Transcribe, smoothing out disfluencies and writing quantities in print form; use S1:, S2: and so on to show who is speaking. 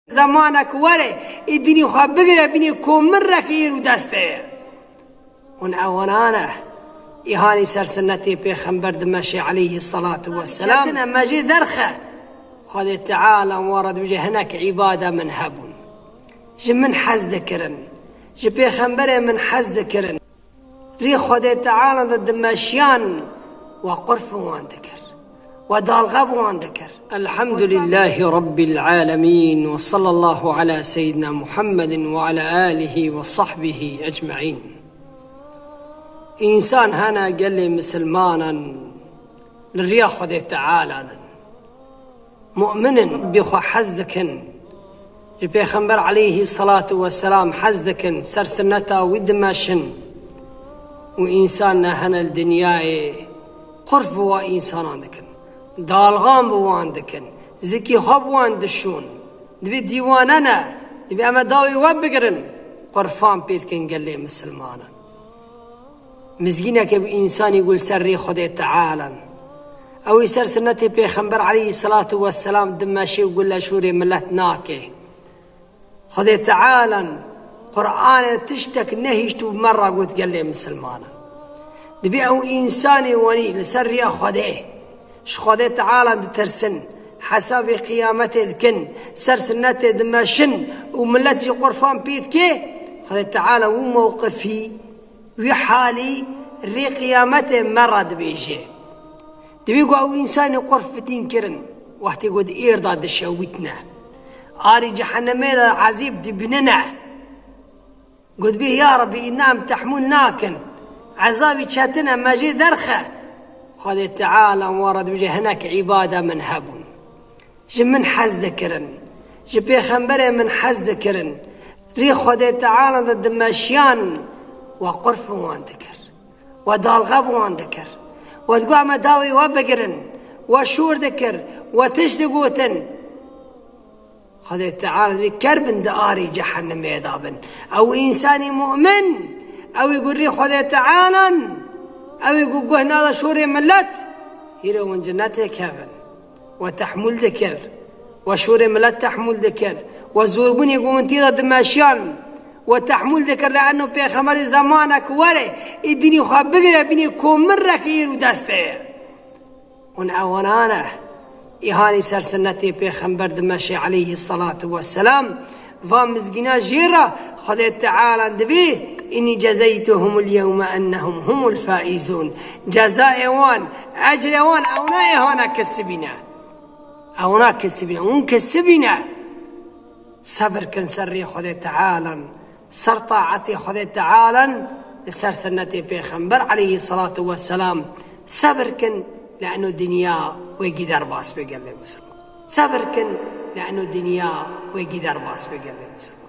S1: زمانك وره الدنيا خواب بقرأ بني كوم مرة كير ودسته ونأونانه إهاني سرسنتي بيخنبر دمشي عليه الصلاة والسلام شاتنا مجي درخة خذ تعالى ورد بجي هناك عبادة من هبون جي من حز ذكرن جي بيخنبره من حز ذكرن ري خذ تعالى ضد دمشيان وقرف وان ذكر ودالغب وان ذكر. الحمد لله رب العالمين وصلى الله على سيدنا محمد وعلى آله وصحبه أجمعين. إنسان هنا قال لي مسلمانا للرياء خذ تعالى مؤمن بخو حزدكن البيغمبر عليه الصلاة والسلام حزدكن سرسنتا ودماشن وإنساننا هنا الدنيا قرف وإنسان عندكن دالغام بواندكن زكي خب واندشون دبي ديواننا دبي أما داوي وبقرن قرفان بيتكن قال لي مسلمانا مزجينك بإنسان يقول سري خذ تعالى أو يسر سنتي بيغمبر عليه الصلاة والسلام دماشي ويقول له شوري ملتناكي خذ تعالى قرآن تشتك نهيشتو مرة قلت قال لي مسلمانا دبي أو إنساني وني لسري خذه شخذ تعالى ترسن حسب قيامته ذكن سرسنته دماشن وملتي قرفان بيتكي خذ تعالى وموقفي وحالي ري قيامته مرد بيجي دبيقو او انسان قرف تنكرن وقت يقول ايرضا دشوتنا آري جحنم هذا عذيب دبننا قد به يا ربي انام تحملناكن عذابي شاتنا ما جي درخه خذ تعالى ورد بجي هناك عبادة من هبون جي من حز ذكرن جي بيخنبره من حز ذكرن ري خذ تعالى ضد دمشيان وقرف وان ذكر ودالغب وان ذكر وتقوع مداوي وبقرن وشور ذكر وتشتقوتن خذ تعالى بكربن داري جحنم يضابن او انسان مؤمن او يقول ري خذ تعالى او يقول هذا شوري ملت يرو من جنته كافن وتحمل ذكر وشوري ملت تحمل ذكر وزوربون يقوم انتي دمشيان وتحمل ذكر لأنه بيغمبر زمانك وره الدنيا خواب بقرأ بني كوم مرة كير ودسته ونأونانه إهاني سرسنتي بيغمبر دمشي عليه الصلاة والسلام فامزقنا جيرا خذ تعالى دبيه إني جزيتهم اليوم أنهم هم الفائزون جزاء وان أجر وان أونا هنا كسبنا أونا كسبنا ونكسبنا صبر كن سري خذ تعالى سر طاعتي خذ تعالى سر سنتي بيغمبر عليه الصلاة والسلام صبر كن لأنه دنيا ويقدر باس بقلب مسلم صبر كن لأنه دنيا ويقدر باس بقلب مسلم.